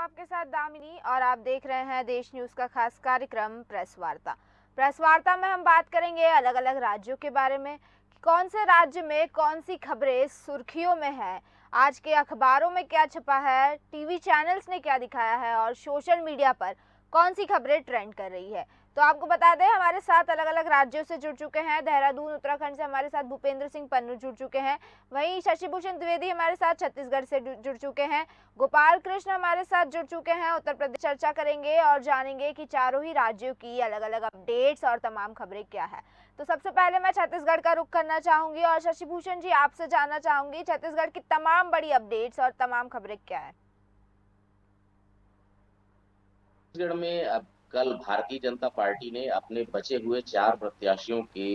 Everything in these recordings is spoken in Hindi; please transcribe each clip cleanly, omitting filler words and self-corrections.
आपके साथ दामिनी और आप देख रहे हैं देश न्यूज का खास कार्यक्रम प्रेस वार्ता। प्रेस वार्ता में हम बात करेंगे अलग अलग राज्यों के बारे में कि कौन से राज्य में कौन सी खबरें सुर्खियों में है, आज के अखबारों में क्या छपा है, टीवी चैनल्स ने क्या दिखाया है और सोशल मीडिया पर कौन सी खबरें ट्रेंड कर रही है। तो आपको बता दें हमारे साथ अलग अलग राज्यों से जुड़ चुके हैं। देहरादून उत्तराखंड से हमारे साथ भूपेंद्र सिंह पन्नू जुड़ चुके हैं। वहीं शशि भूषण द्विवेदी हमारे साथ छत्तीसगढ़ से जुड़ चुके हैं। गोपाल कृष्ण हमारे साथ जुड़ चुके हैं उत्तर प्रदेश। चर्चा करेंगे और जानेंगे कि चारों ही राज्यों की अलग अलग अपडेट्स और तमाम खबरें क्या है। तो सबसे पहले मैं छत्तीसगढ़ का रुख करना चाहूंगी और शशि भूषण जी आपसे जानना चाहूंगी छत्तीसगढ़ की तमाम बड़ी अपडेट्स और तमाम खबरें क्या है। छत्तीसगढ़ में अब कल भारतीय जनता पार्टी ने अपने बचे हुए 4 प्रत्याशियों के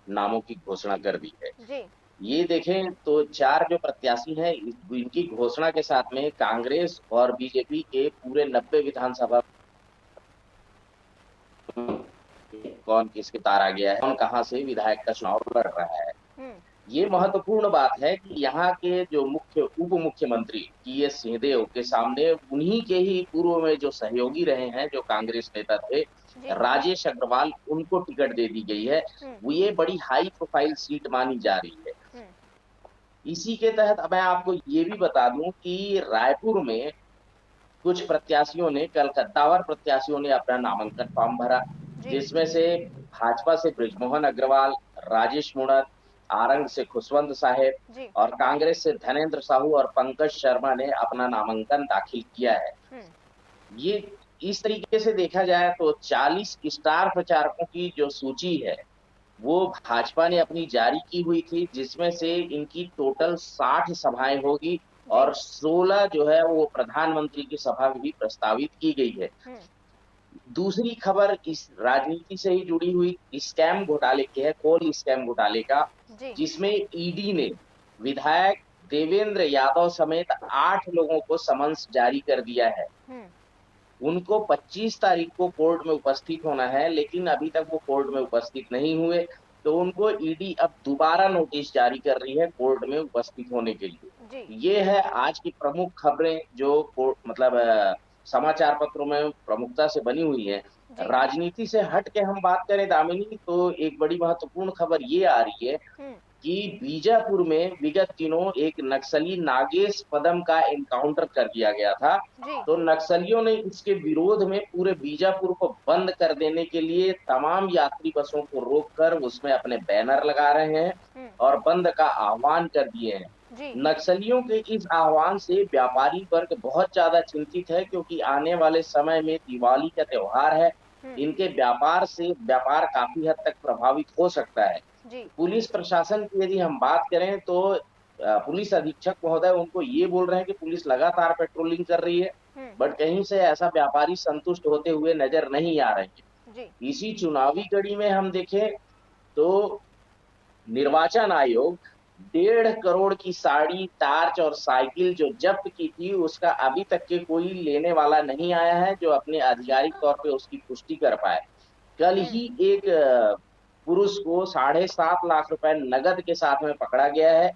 नामों की घोषणा कर दी है। जी। ये देखें तो 4 जो प्रत्याशी हैं इनकी घोषणा के साथ में कांग्रेस और बीजेपी के पूरे 90 विधानसभा कौन किसके तार आ गया है, कौन कहां से विधायक का चुनाव लड़ रहा है। हम्म। ये महत्वपूर्ण बात है कि यहाँ के जो उप मुख्यमंत्री टीएस सिंहदेव के सामने उन्हीं के ही पूर्व में जो सहयोगी रहे हैं, जो कांग्रेस नेता थे, जी। राजेश अग्रवाल, उनको टिकट दे दी गई है। हम्म। वो ये बड़ी हाई प्रोफाइल सीट मानी जा रही है। हम्म। इसी के तहत अब मैं आपको ये भी बता दूं कि रायपुर में कुछ प्रत्याशियों ने, कल कद्दावर प्रत्याशियों ने अपना नामांकन फॉर्म भरा, जी। जिसमें से भाजपा से बृजमोहन अग्रवाल, राजेश मूणत, आरंग से खुशवंत साहेब जी। और कांग्रेस से धनेन्द्र साहू और पंकज शर्मा ने अपना नामांकन दाखिल किया है। हम्म। ये इस तरीके से देखा जाए तो 40 स्टार प्रचारकों की जो सूची है वो भाजपा ने अपनी जारी की हुई थी, जिसमें से इनकी टोटल 60 सभाएं होगी जी। और 16 जो है वो प्रधानमंत्री की सभा भी प्रस्तावित की गई है। हम्म। दूसरी खबर इस राजनीति से ही जुड़ी हुई स्कैम घोटाले की है, कोल स्कैम घोटाले का, जी। जिसमें ईडी ने विधायक देवेंद्र यादव समेत 8 लोगों को समन्स जारी कर दिया है। हम्म। उनको 25 तारीख को कोर्ट में उपस्थित होना है, लेकिन अभी तक वो कोर्ट में उपस्थित नहीं हुए, तो उनको ईडी अब दोबारा नोटिस जारी कर रही है कोर्ट में उपस्थित होने के लिए। जी। ये है आज की प्रमुख खबरें जो मतलब समाचार पत्रों में प्रमुखता से बनी हुई हैं। जी। राजनीति से हट के हम बात करें दामिनी, तो एक बड़ी महत्वपूर्ण खबर ये आ रही है हम्म। कि बीजापुर में विगत दिनों एक नक्सली नागेश पदम का एनकाउंटर कर दिया गया था। जी। तो नक्सलियों ने इसके विरोध में पूरे बीजापुर को बंद कर देने के लिए तमाम यात्री बसों को रोककर उसमें अपने बैनर लगा रहे हैं हम्म। और बंद का आह्वान कर दिए हैं। जी। नक्सलियों के इस आह्वान से व्यापारी वर्ग बहुत ज्यादा चिंतित है, क्योंकि आने वाले समय में दिवाली का त्योहार है। हम्म। इनके व्यापार काफी हद तक प्रभावित हो सकता है। जी। पुलिस प्रशासन की यदि हम बात करें तो पुलिस अधीक्षक महोदय उनको ये बोल रहे हैं कि पुलिस लगातार पेट्रोलिंग कर रही है, हम्म। बट कहीं से ऐसा व्यापारी संतुष्ट होते हुए नजर नहीं आ रहे जी। हैं। इसी चुनावी कड़ी में हम देखें तो निर्वाचन आयोग 1.5 करोड़ की साड़ी, टार्च और साइकिल जो जब्त की थी, उसका अभी तक के कोई लेने वाला नहीं आया है जो अपने आधिकारिक तौर पे उसकी पुष्टि कर पाए। कल हम्म। ही एक पुरुष को 7.5 लाख रुपए नगद के साथ में पकड़ा गया है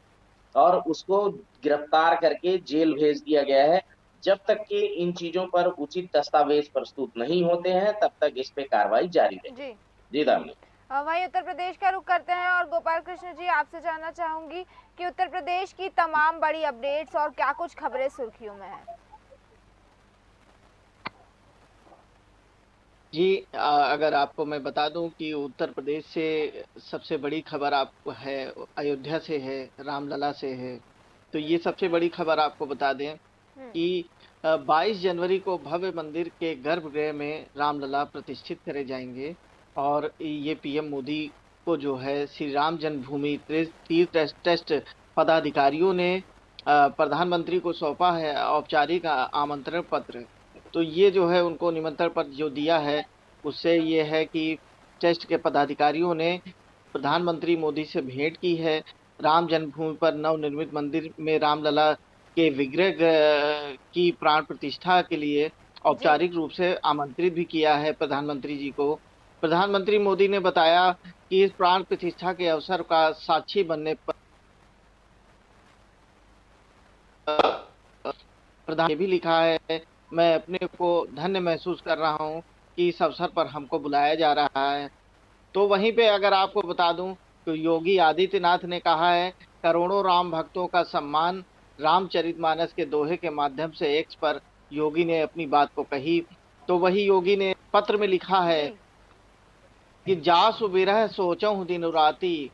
और उसको गिरफ्तार करके जेल भेज दिया गया है। जब तक कि इन चीजों पर उचित दस्तावेज प्रस्तुत नहीं होते हैं, तब तक इस पे कार्रवाई जारी रहेगी। जी। जी दामनी। वहीं उत्तर प्रदेश का रुख करते हैं और गोपाल कृष्ण जी आपसे जानना चाहूंगी कि उत्तर प्रदेश की तमाम बड़ी अपडेट्स और क्या कुछ खबरें सुर्खियों में है। जी अगर आपको मैं बता दूं कि उत्तर प्रदेश से सबसे बड़ी खबर आपको है, अयोध्या से है, रामलला से है। तो ये सबसे बड़ी खबर आपको बता दें हम्म। कि 22 जनवरी को भव्य मंदिर के गर्भगृह में रामलला प्रतिष्ठित करे जाएंगे और ये पीएम मोदी को जो है श्री राम जन्मभूमि तीर्थ ट्रस्ट पदाधिकारियों ने प्रधानमंत्री को सौंपा है औपचारिक आमंत्रण पत्र। तो ये जो है उनको निमंत्रण पत्र जो दिया है उससे ये है कि ट्रस्ट के पदाधिकारियों ने प्रधानमंत्री मोदी से भेंट की है। राम जन्मभूमि पर नवनिर्मित मंदिर में रामलला के विग्रह की प्राण प्रतिष्ठा के लिए जी। औपचारिक रूप से आमंत्रित भी किया है प्रधानमंत्री जी को। प्रधानमंत्री मोदी ने बताया कि इस प्राण प्रतिष्ठा के अवसर का साक्षी बनने पर प्रधान ये भी लिखा है मैं अपने को धन्य महसूस कर रहा हूँ कि इस अवसर पर हमको बुलाया जा रहा है। तो वहीं पे अगर आपको बता दूं तो योगी आदित्यनाथ ने कहा है, करोड़ों राम भक्तों का सम्मान, रामचरितमानस के दोहे के माध्यम से एक्स पर योगी ने अपनी बात को कही। तो वही योगी ने पत्र में लिखा है जी। कि जासु बिरह सोचहु दिनु राति,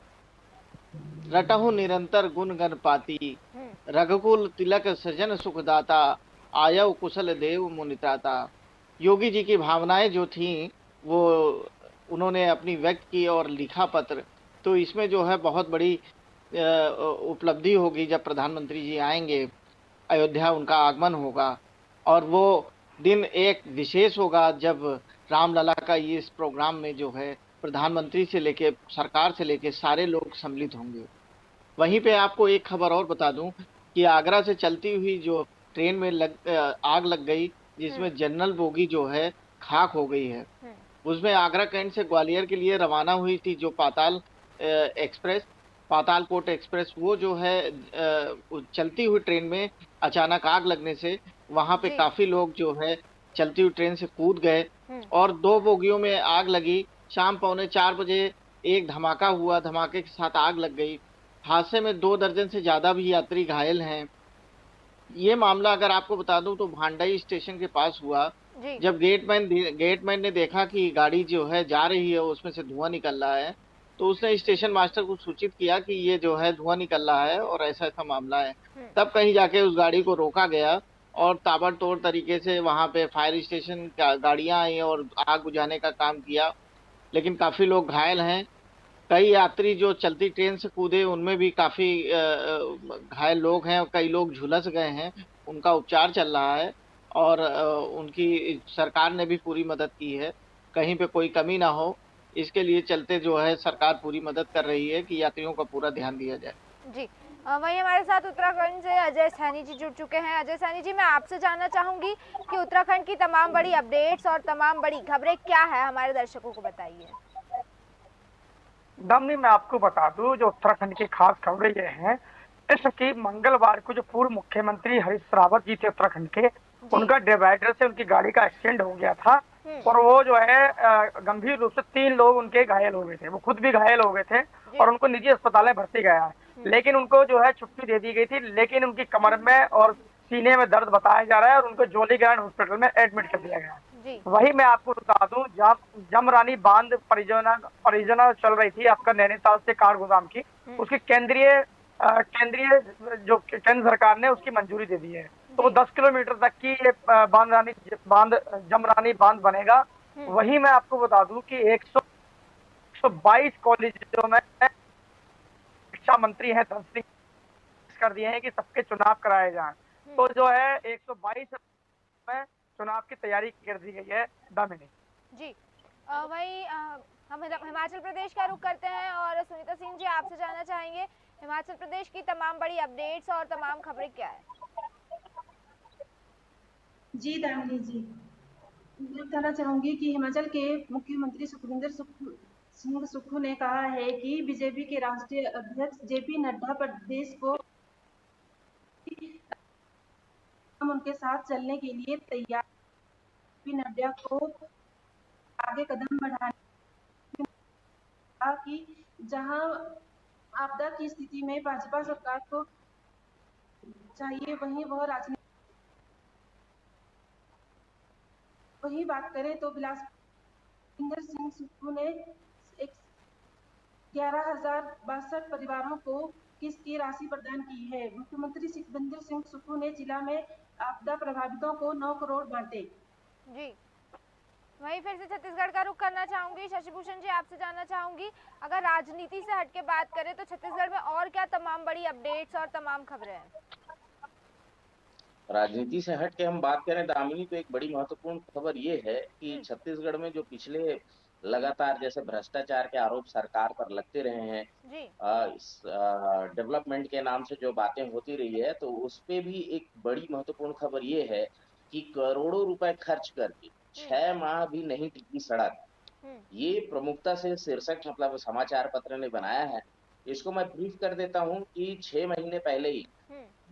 रटहु निरंतर गुण गण पाती, हम्म। रघुकुल तिलक सजन सुखदाता, आयउ कुशल देव मुनित्राता। योगी जी की भावनाएं जो थी वो उन्होंने अपनी व्यक्त की और लिखा पत्र। तो इसमें जो है बहुत बड़ी उपलब्धि होगी जब प्रधानमंत्री जी आएंगे अयोध्या, उनका आगमन होगा और वो दिन एक विशेष होगा जब रामलला का ये इस प्रोग्राम में जो है प्रधानमंत्री से लेके सरकार से लेके सारे लोग सम्मिलित होंगे। वहीं पे आपको एक खबर और बता दूं कि आगरा से चलती हुई जो ट्रेन में आग लग गई, हम्म। जिसमें जनरल बोगी जो है खाक हो गई है। हम्म। उसमें आगरा कैंट से ग्वालियर के लिए रवाना हुई थी जो एक्सप्रेस, पातालकोट एक्सप्रेस, वो जो है चलती हुई ट्रेन में अचानक आग लगने से वहां पे जी। काफी लोग जो है चलती हुई ट्रेन से कूद गए हम्म। और दो बोगियों में आग लगी। शाम 3:45 बजे एक धमाका हुआ, धमाके के साथ आग लग गई। हादसे में 2 दर्जन से ज्यादा भी यात्री घायल हैं। ये मामला अगर आपको बता दूं तो भांडई स्टेशन के पास हुआ। जी। जब गेटमैन ने देखा कि गाड़ी जो है जा रही है उसमें से धुआं निकल रहा है, तो उसने स्टेशन मास्टर को सूचित किया कि ये जो है धुआं निकल रहा है और ऐसा ऐसा मामला है। हम्म। तब कहीं जाके उस गाड़ी को रोका गया और ताबड़तोड़ तरीके से वहां पे फायर स्टेशन गाड़ियां आई और आग बुझाने का काम किया। लेकिन काफी लोग घायल हैं। कई यात्री जो चलती ट्रेन से कूदे उनमें भी काफी घायल लोग हैं और कई लोग झुलस गए हैं। उनका उपचार चल रहा है और उनकी सरकार ने भी पूरी मदद की है, कहीं पे कोई कमी ना हो। इसके लिए चलते जो है सरकार पूरी मदद कर रही है कि यात्रियों का पूरा ध्यान दिया जाए। जी। वहीं हमारे साथ उत्तराखंड से अजय सैनी जी जुड़ चुके हैं। अजय सैनी जी, मैं आपसे जानना चाहूंगी कि उत्तराखंड की तमाम बड़ी अपडेट्स और तमाम बड़ी खबरें क्या है, हमारे दर्शकों को बताइए। दामिनी, मैं आपको बता दूं जो उत्तराखंड की खास खबरें ये हैं। जैसे कि मंगलवार को जो पूर्व मुख्यमंत्री हरीश रावत जी थे उत्तराखंड के, जी। उनका डिवाइडर से उनकी गाड़ी का एक्सीडेंट हो गया था हम्म। और वो जो है गंभीर रूप से 3 लोग उनके घायल हो गए थे। वो खुद भी घायल हो गए थे जी। और उनको निजी अस्पताल में भर्ती गया है। लेकिन उनको जो है छुट्टी दे दी गई थी, लेकिन उनकी कमर में और सीने में दर्द बताया जा रहा है और उनको जोलीग्रांट हॉस्पिटल में एडमिट कर दिया गया है। जी। वही मैं आपको बता दूं, जमरानी बांध परियोजना चल रही थी आपका नैनीताल से काठगोदाम की, उसकी केंद्रीय जो केंद्र सरकार ने उसकी मंजूरी दे दी है। तो वो जी। 10 किलोमीटर तक की ये बांध जमरानी बांध बनेगा। वही मैं आपको बता दूं कि 122 कॉलेजों में शिक्षा मंत्री हैं धन सिंह कर दिए हैं कि सबके चुनाव कराए जाएं। तो जो है 122 में चुनाव की तैयारी कर दी गई है। दामिनी जी। वहीं हम हिमाचल प्रदेश का रुख करते हैं और सुनीता सिंह जी, आपसे जानना चाहेंगे हिमाचल प्रदेश की तमाम बड़ी अपडेट्स और तमाम खबरें क्या है। जी दामिनी जी, मैं बताना चाहूंगी कि हिमाचल के मुख्यमंत्री सिंह सुक्खू ने कहा है कि बीजेपी के राष्ट्रीय अध्यक्ष जेपी नड्डा प्रदेश को हम उनके साथ चलने के लिए तैयार। जेपी नड्डा को आगे कदम बढ़ाने कि जहां आपदा की स्थिति में भाजपा सरकार को चाहिए वहीं वह राजनीति। वही बात करें तो बिलासपुर सिंह सुक्खू ने 11,062 परिवारों को किस्त की राशि प्रदान की है। मुख्यमंत्री सुखविंदर सिंह सुक्खू ने जिला में आपदा प्रभावितों को 9 करोड़ बांटे। जी। वहीं फिर से छत्तीसगढ़ का रुख करना चाहूंगी। शशिभूषण जी, आपसे जानना चाहूंगी, अगर राजनीति से हटके बात करें तो छत्तीसगढ़ में और क्या तमाम बड़ी अपडेट्स और तमाम खबरें हैं। राजनीति से हट के हम बात करें दामिनी, तो एक बड़ी महत्वपूर्ण खबर ये है कि छत्तीसगढ़ में जो पिछले लगातार जैसे भ्रष्टाचार के आरोप सरकार पर लगते रहे हैं, जी। इस डेवलपमेंट के नाम से जो बातें होती रही है, तो उस पे भी एक बड़ी महत्वपूर्ण खबर ये है कि करोड़ों रुपए खर्च करके 6 माह भी नहीं टिकी सड़क। ये प्रमुखता से शीर्षक मतलब समाचार पत्र ने बनाया है। इसको मैं ब्रीफ कर देता हूँ कि 6 महीने पहले ही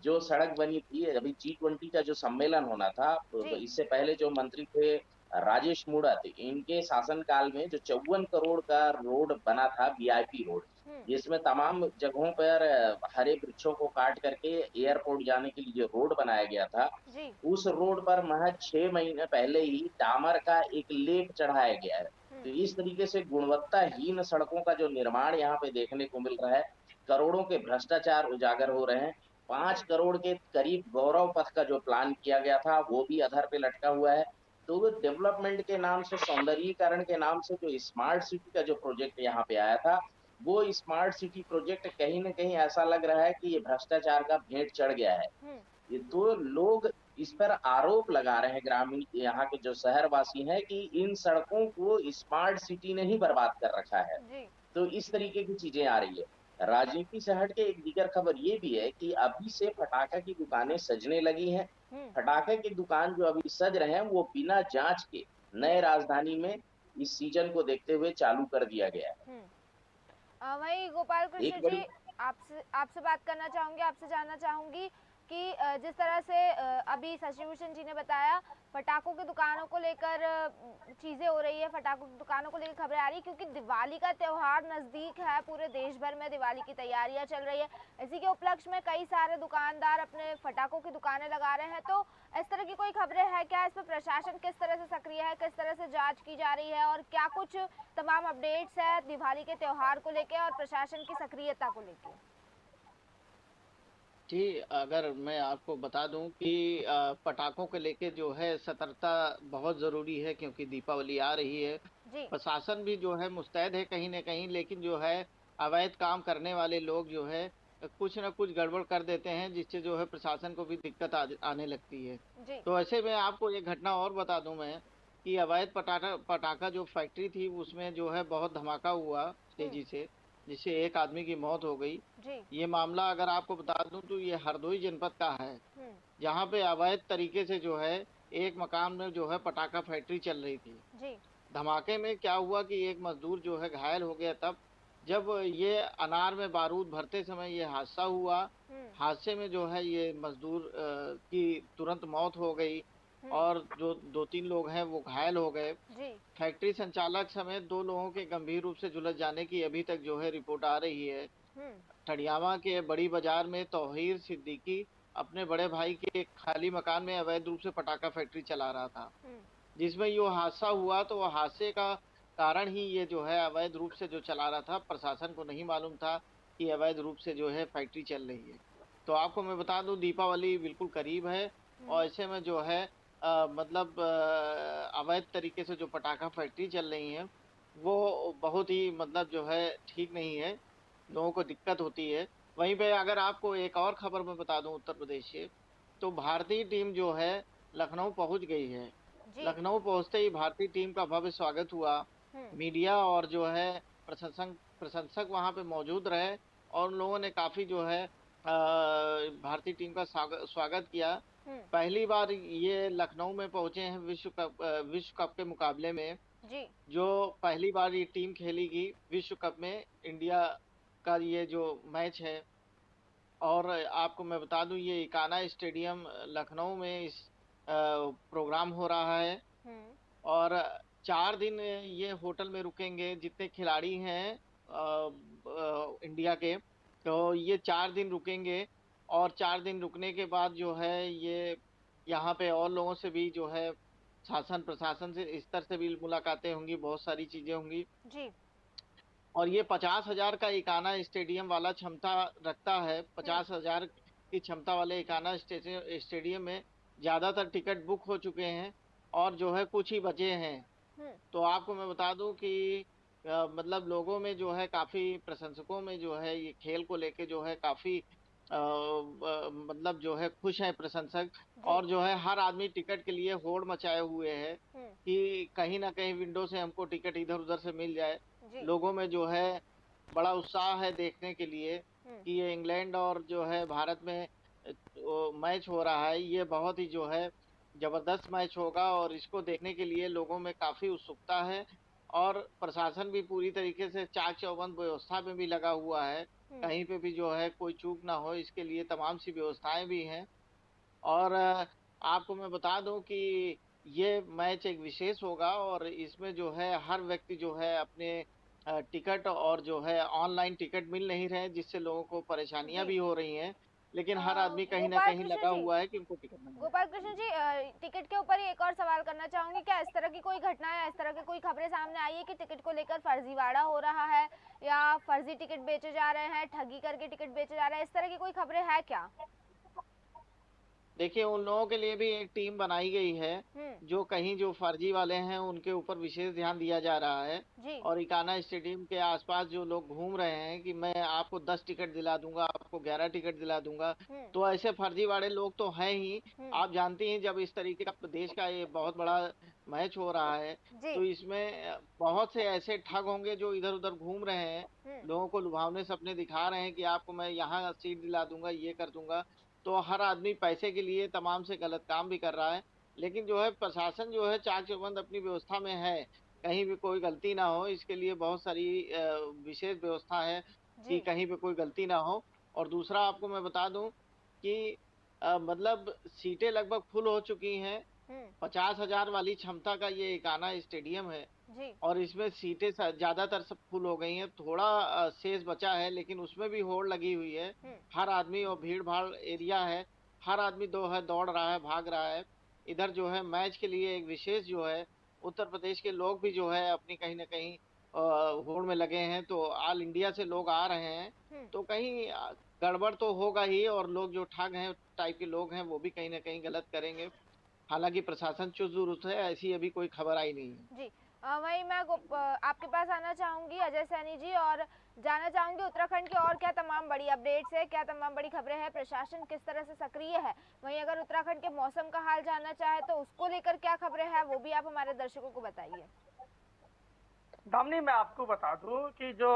जो सड़क बनी थी, अभी G20 का जो सम्मेलन होना था, तो जी। इससे पहले जो मंत्री थे राजेश मूणत, इनके शासनकाल में जो 54 करोड़ का रोड बना था, वीआईपी रोड, हुँ, जिसमें तमाम जगहों पर हरे वृक्षों को काट करके एयरपोर्ट जाने के लिए जो रोड बनाया गया था, जी। उस रोड पर महज 6 महीने पहले ही डामर का एक लेप चढ़ाया गया है। हुँ, तो इस तरीके से गुणवत्ताहीन सड़कों का जो निर्माण यहाँ पे देखने को मिल रहा है, करोड़ों के भ्रष्टाचार उजागर हो रहे हैं। 5 जी। करोड़ के करीब गौरव पथ का जो प्लान किया गया था, वो भी अधर पे लटका हुआ है। तो वो डेवलपमेंट के नाम से, सौंदर्यीकरण के नाम से जो स्मार्ट सिटी का जो प्रोजेक्ट यहाँ पे आया था, वो स्मार्ट सिटी प्रोजेक्ट कहीं न कहीं ऐसा लग रहा है कि ये भ्रष्टाचार का भेंट चढ़ गया है। हुँ, ये तो लोग इस पर आरोप लगा रहे हैं, ग्रामीण यहाँ के जो शहरवासी हैं, कि इन सड़कों को स्मार्ट सिटी ने ही बर्बाद कर रखा है। जी। तो इस तरीके की चीजें आ रही है। राजनीति से हट के एक दीगर खबर ये भी है कि अभी से पटाखा की दुकानें सजने लगी हैं। हुँ, पटाखे की दुकान जो अभी सज रहे हैं, वो बिना जांच के नए राजधानी में इस सीजन को देखते हुए चालू कर दिया गया है। हुँ। वहीं गोपाल एक कृष्ण बड़ी जी, आपसे आपसे बात करना चाहूँगी, आपसे जानना चाहूँगी कि जिस तरह से अभी शशि भूषण जी ने बताया, पटाखों की दुकानों को लेकर चीज़ें हो रही है, पटाखों की दुकानों को लेकर खबरें आ रही हैं, क्योंकि दिवाली का त्योहार नज़दीक है, पूरे देश भर में दिवाली की तैयारियां चल रही है। इसी के उपलक्ष्य में कई सारे दुकानदार अपने पटाखों की दुकानें लगा रहे हैं। तो इस तरह की कोई खबरें हैं क्या? इस पर प्रशासन किस तरह से सक्रिय है, किस तरह से जांच की जा रही है, और क्या कुछ तमाम अपडेट्स है दिवाली के त्योहार को लेके और प्रशासन की सक्रियता को लेके? जी, अगर मैं आपको बता दूं कि पटाखों को लेके जो है सतर्कता बहुत ज़रूरी है, क्योंकि दीपावली आ रही है। जी। प्रशासन भी जो है मुस्तैद है कहीं न कहीं, लेकिन जो है अवैध काम करने वाले लोग जो है कुछ न कुछ गड़बड़ कर देते हैं, जिससे जो है प्रशासन को भी दिक्कत आने लगती है। जी। तो ऐसे में आपको एक घटना और बता दूं मैं, कि अवैध पटाखा पटाखा जो फैक्ट्री थी, उसमें जो है बहुत धमाका हुआ हम्म। तेज़ी से, जिससे एक आदमी की मौत हो गई। जी। ये मामला अगर आपको बता दूं तो ये हरदोई जनपद का है, हम्म। जहाँ पे अवैध तरीके से जो है एक मकान में जो है पटाखा फैक्ट्री चल रही थी। जी। धमाके में क्या हुआ कि एक मजदूर जो है घायल हो गया तब, जब ये अनार में बारूद भरते समय ये हादसा हुआ। हम्म। हादसे में जो है ये मजदूर की तुरंत मौत हो गई, हम्म। और जो 2-3 लोग हैं वो घायल हो गए। जी। फैक्ट्री संचालक समेत 2 लोगों के गंभीर रूप से झुलस जाने की अभी तक जो है रिपोर्ट आ रही है। हम्म। ठड़ियावा के बड़ी बाजार में तौहीर सिद्दीकी अपने बड़े भाई के एक खाली मकान में अवैध रूप से पटाखा फैक्ट्री चला रहा था, हम्म। जिसमें ये हादसा हुआ। तो वह हादसे का कारण ही ये जो है अवैध रूप से जो चला रहा था, प्रशासन को नहीं मालूम था कि अवैध रूप से जो है फैक्ट्री चल रही है। तो आपको मैं बता दूं, दीपावली बिल्कुल करीब है, और हम्म। ऐसे में जो है मतलब अवैध तरीके से जो पटाखा फैक्ट्री चल रही है, वो बहुत ही मतलब जो है ठीक नहीं है, लोगों को दिक्कत होती है। वहीं पे अगर आपको एक और खबर मैं बता दूं उत्तर प्रदेश से, तो भारतीय टीम जो है लखनऊ पहुंच गई है। जी। लखनऊ पहुंचते ही भारतीय टीम का भव्य स्वागत हुआ। हम्म। मीडिया और जो है प्रशंसक प्रशंसक वहां पे मौजूद रहे, और उन लोगों ने काफी जो है भारतीय टीम का स्वागत किया। हम्म। पहली बार ये लखनऊ में पहुंचे हैं विश्व कप के मुकाबले में, जी। जो पहली बार ये टीम खेलेगी विश्व कप में, इंडिया का ये जो मैच है। और आपको मैं बता दूं, ये इकाना स्टेडियम लखनऊ में इस प्रोग्राम हो रहा है। हम्म। और 4 दिन ये होटल में रुकेंगे, जितने खिलाड़ी हैं इंडिया के, तो ये 4 दिन रुकेंगे। और 4 दिन रुकने के बाद जो है ये यहाँ पे और लोगों से भी जो है शासन प्रशासन से स्तर से भी मुलाकातें होंगी, बहुत सारी चीजें होंगी। जी। और ये 50,000 का इकाना स्टेडियम वाला क्षमता रखता है। हम्म। 50,000 की क्षमता वाले इकाना स्टेडियम में ज्यादातर टिकट बुक हो चुके हैं, और जो है कुछ ही बचे हैं। हम्म। तो आपको मैं बता दूं कि मतलब लोगों में जो है काफी, प्रशंसकों में जो है ये खेल को लेके जो है काफी मतलब जो है खुश हैं प्रशंसक। जी। और जो है हर आदमी टिकट के लिए होड़ मचाए हुए है हम्म। कि कहीं ना कहीं विंडो से हमको टिकट इधर उधर से मिल जाए। जी। लोगों में जो है बड़ा उत्साह है देखने के लिए हम्म। कि ये इंग्लैंड और जो है भारत में मैच हो रहा है। ये बहुत ही जो है जबरदस्त मैच होगा, और इसको देखने के लिए लोगों में काफी उत्सुकता है। और प्रशासन भी पूरी तरीके से चाक चौबंद व्यवस्था में भी लगा हुआ है, कहीं पे भी जो है कोई चूक ना हो, इसके लिए तमाम सी व्यवस्थाएं भी हैं। और आपको मैं बता दूं कि ये मैच एक विशेष होगा और इसमें जो है हर व्यक्ति जो है अपने टिकट और जो है ऑनलाइन टिकट मिल नहीं रहे, जिससे लोगों को परेशानियां जी। भी हो रही हैं। लेकिन हर आदमी कहीं न गोपाल कहीं कृष्ण लगा जी, हुआ है कि उनको टिकट मिल जाए। गोपाल कृष्ण जी, टिकट के ऊपर ही एक और सवाल करना चाहूंगी, क्या इस तरह की कोई घटना या इस तरह की कोई खबरें सामने आई है कि टिकट को लेकर फर्जीवाड़ा हो रहा है या फर्जी टिकट बेचे जा रहे हैं, ठगी करके टिकट बेचे जा रहे हैं, इस तरह की कोई खबरें हैं क्या? देखिए, उन लोगों के लिए भी एक टीम बनाई गई है, हम्म। जो कहीं जो फर्जी वाले हैं, उनके ऊपर विशेष ध्यान दिया जा रहा है। जी। और इकाना स्टेडियम के आसपास जो लोग घूम रहे हैं कि मैं आपको 10 टिकट दिला दूँगा, आपको 11 टिकट दिला दूँगा, हम्म। तो ऐसे फर्जी वाले लोग तो हैं ही। हम्म। आप जानती हैं, जब इस तरीके का देश का ये बहुत बड़ा मैच हो रहा है, जी। तो इसमें बहुत से ऐसे ठग होंगे जो इधर-उधर घूम रहे हैं, हम्म। लोगों को लुभावने सपने दिखा रहे हैं कि आपको मैं यहाँ सीट दिला दूँगा, ये कर दूँगा। तो हर आदमी पैसे के लिए तमाम से गलत काम भी कर रहा है। लेकिन जो है प्रशासन जो है चाक-चौबंद अपनी व्यवस्था में है, कहीं भी कोई गलती ना हो, इसके लिए बहुत सारी विशेष व्यवस्था है जी। कि कहीं पे कोई गलती ना हो। और दूसरा आपको मैं बता दूँ कि मतलब सीटें लगभग फुल हो चुकी हैं, हम्म। 50,000 वाली क्षमता का ये इकाना स्टेडियम है। जी। और इसमें सीटें ज़्यादातर सब फुल हो गई हैं, थोड़ा शेष बचा है, लेकिन उसमें भी होड़ लगी हुई है। हम्म। हर आदमी और भीड़-भाड़ एरिया है, हर आदमी दो है दौड़ रहा है, भाग रहा है। इधर जो है मैच के लिए एक विशेष जो है उत्तर प्रदेश के लोग भी जो है अपनी कहीं न कहीं होड़ में लगे हैं, तो ऑल इंडिया से लोग आ रहे हैं। हम्म। तो कहीं गड़बड़ तो होगा ही और लोग जो ठग हैं टाइप के लोग हैं, वो भी कहीं न कहीं गलत करेंगे। हालाँकि प्रशासन चुस्त-दुरुस्त है, ऐसी अभी कोई खबर आई नहीं है। जी। वहीं मैं आपके पास आना चाहूंगी अजय सैनी जी, और जानना चाहूंगी उत्तराखंड की और क्या तमाम बड़ी अपडेट्स है, क्या तमाम बड़ी खबरें हैं, प्रशासन किस तरह से सक्रिय है। वहीं अगर उत्तराखंड के मौसम का हाल जानना चाहे तो उसको लेकर क्या खबरें हैं, वो भी आप हमारे दर्शकों को बताइए। दामिनी, मैं आपको बता दूं कि जो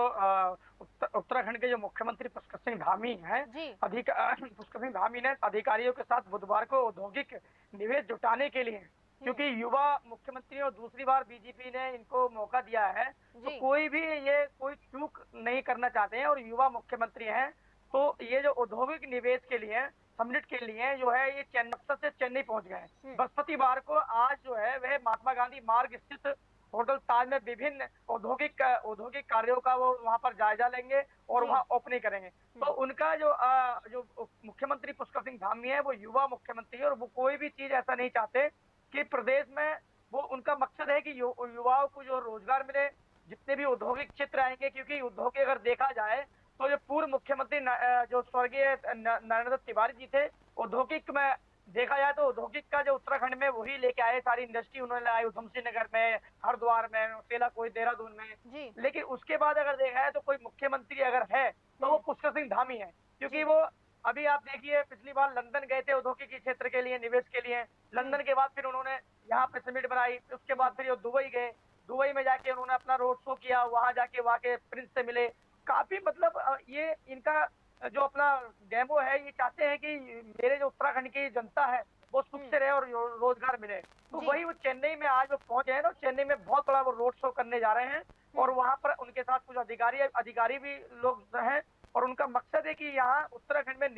उत्तराखंड के जो मुख्यमंत्री पुष्कर सिंह धामी हैं, जी। पुष्कर सिंह धामी ने अधिकारियों के साथ बुधवार को औद्योगिक निवेश जुटाने के लिए, क्योंकि युवा मुख्यमंत्री और दूसरी बार बीजेपी ने इनको मौका दिया है, तो जी। कोई चूक नहीं करना चाहते हैं और युवा मुख्यमंत्री हैं। तो ये जो औद्योगिक निवेश के लिए समिट के लिए जो है ये मकसद से चेन्नई पहुंच गए। बृहस्पतिवार को आज जो है वह महात्मा गांधी मार्ग स्थित होटल ताज में विभिन्न औद्योगिक कार्यों का वो वहां पर जायजा लेंगे और जी। वहां ओपनिंग करेंगे। तो उनका जो मुख्यमंत्री पुष्कर सिंह धामी है वो युवा मुख्यमंत्री है और वो कोई भी चीज ऐसा नहीं चाहते कि प्रदेश में, वो उनका मकसद है कि युवाओं को जो रोजगार मिले, जितने भी औद्योगिक क्षेत्र आएंगे, क्योंकि उद्योग अगर देखा जाए तो जो पूर्व मुख्यमंत्री जो स्वर्गीय नरेंद्र दत्त तिवारी जी थे, औद्योगिक में देखा जाए तो औद्योगिक का जो उत्तराखंड में वही लेके आए, सारी इंडस्ट्री उन्होंने लाई उधम सिंह नगर में, हरिद्वार में, सेला कोई देहरादून में। जी। लेकिन उसके बाद अगर देखा जाए तो कोई मुख्यमंत्री अगर है तो वो पुष्कर सिंह धामी है, क्योंकि वो अभी आप देखिए पिछली बार लंदन गए थे औद्योगिक क्षेत्र के लिए, निवेश के लिए। लंदन के बाद फिर उन्होंने यहाँ पे समिट बनाई, उसके बाद फिर दुबई गए, दुबई में जाके उन्होंने अपना रोड शो किया, वहां जाके वहां के प्रिंस से मिले। काफी मतलब ये इनका जो अपना डेमो है, ये चाहते हैं कि मेरे जो उत्तराखंड की जनता है वो सुख से रहे और रोजगार मिले। तो जी। वही वो चेन्नई में आज वो पहुंचे हैं ना, चेन्नई में बहुत बड़ा वो रोड शो करने जा रहे हैं और वहां पर उनके साथ कुछ अधिकारी भी लोग हैं और उनका मकसद है कि यहाँ उत्तराखंड में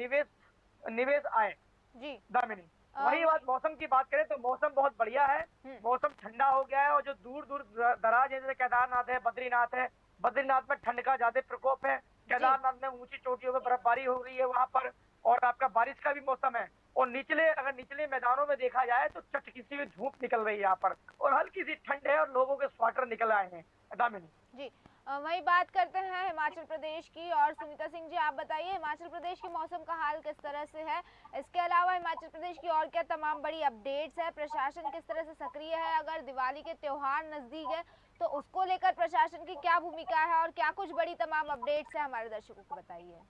निवेश आए। जी। दामिनी, वही बात मौसम की बात करें तो मौसम बहुत बढ़िया है, मौसम ठंडा हो गया है और जो दूर दूर दराज है जैसे केदारनाथ है, बद्रीनाथ है, बद्रीनाथ में ठंड का ज्यादा प्रकोप है, केदारनाथ में ऊंची चोटियों में बर्फबारी हो रही है वहां पर, और आपका बारिश का भी मौसम है। और निचले मैदानों में देखा जाए तो चटकी सी धूप निकल रही है यहाँ पर और हल्की सी ठंड है और लोगों के स्वेटर निकल आए हैं। दामिनी जी। वही बात करते हैं हिमाचल प्रदेश की, और सुनीता सिंह जी आप बताइए हिमाचल प्रदेश के मौसम का हाल किस तरह से है। इसके अलावा हिमाचल प्रदेश की और क्या तमाम बड़ी अपडेट्स है, प्रशासन किस तरह से सक्रिय है, अगर दिवाली के त्योहार नजदीक है तो उसको लेकर प्रशासन की क्या भूमिका है और क्या कुछ बड़ी तमाम अपडेट्स है, हमारे दर्शकों को बताइए।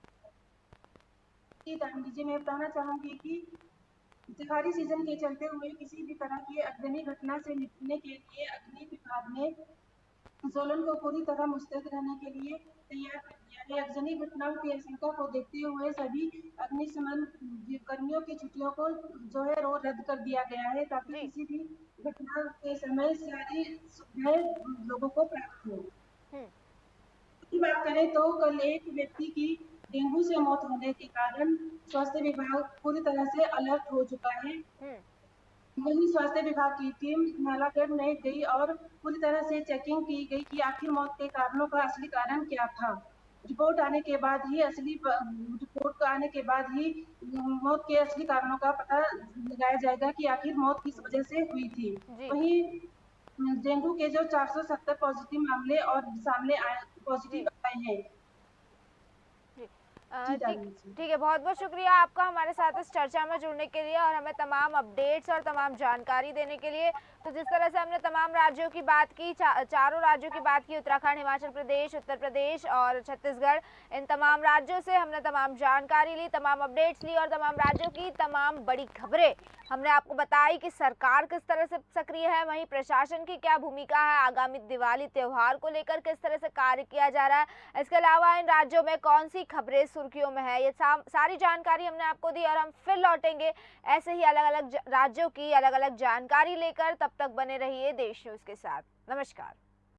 जी, मैं बताना चाहूंगी कि त्योहारी सीजन के चलते हुए किसी भी तरह की अग्नि घटना से निपटने के लिए अग्नि विभाग ने सोलन को पूरी तरह मुस्तैद रहने के लिए तैयार कर दिया है। अग्नि घटनाओं की आशंका को देखते हुए सभी अग्निशमन कर्मियों की छुट्टियों को जो है रद्द कर दिया गया है, ताकि किसी भी घटना के समय सारी सुविधाएं लोगों को प्राप्त हो। बात करें तो कल एक व्यक्ति की डेंगू से मौत होने के कारण स्वास्थ्य विभाग पूरी तरह से अलर्ट हो चुका है। वहीं स्वास्थ्य विभाग की टीम नालागढ़ में गई और पूरी तरह से चेकिंग की गई कि आखिर मौत के कारणों का असली कारण क्या था। रिपोर्ट आने के बाद ही मौत के असली कारणों का पता लगाया जाएगा कि आखिर मौत किस वजह से हुई थी। वहीं डेंगू के जो 470 पॉजिटिव मामले और पॉजिटिव आए हैं। ठीक है, बहुत बहुत शुक्रिया आपका हमारे साथ इस चर्चा में जुड़ने के लिए और हमें तमाम अपडेट्स और तमाम जानकारी देने के लिए। तो जिस तरह से हमने तमाम राज्यों की बात की, चारों राज्यों की बात की, उत्तराखंड, हिमाचल प्रदेश, उत्तर प्रदेश और छत्तीसगढ़, इन तमाम राज्यों से हमने तमाम जानकारी ली, तमाम अपडेट्स ली और तमाम राज्यों की तमाम बड़ी खबरें हमने आपको बताई कि सरकार किस तरह से सक्रिय है, वहीं प्रशासन की क्या भूमिका है, आगामी दिवाली त्योहार को लेकर किस तरह से कार्य किया जा रहा है, इसके अलावा इन राज्यों में कौन सी खबरें सुर्खियों में है, ये सारी जानकारी हमने आपको दी। और हम फिर लौटेंगे ऐसे ही अलग अलग राज्यों की अलग अलग जानकारी लेकर। तब तक बने रहिए देश न्यूज़ के साथ। नमस्कार।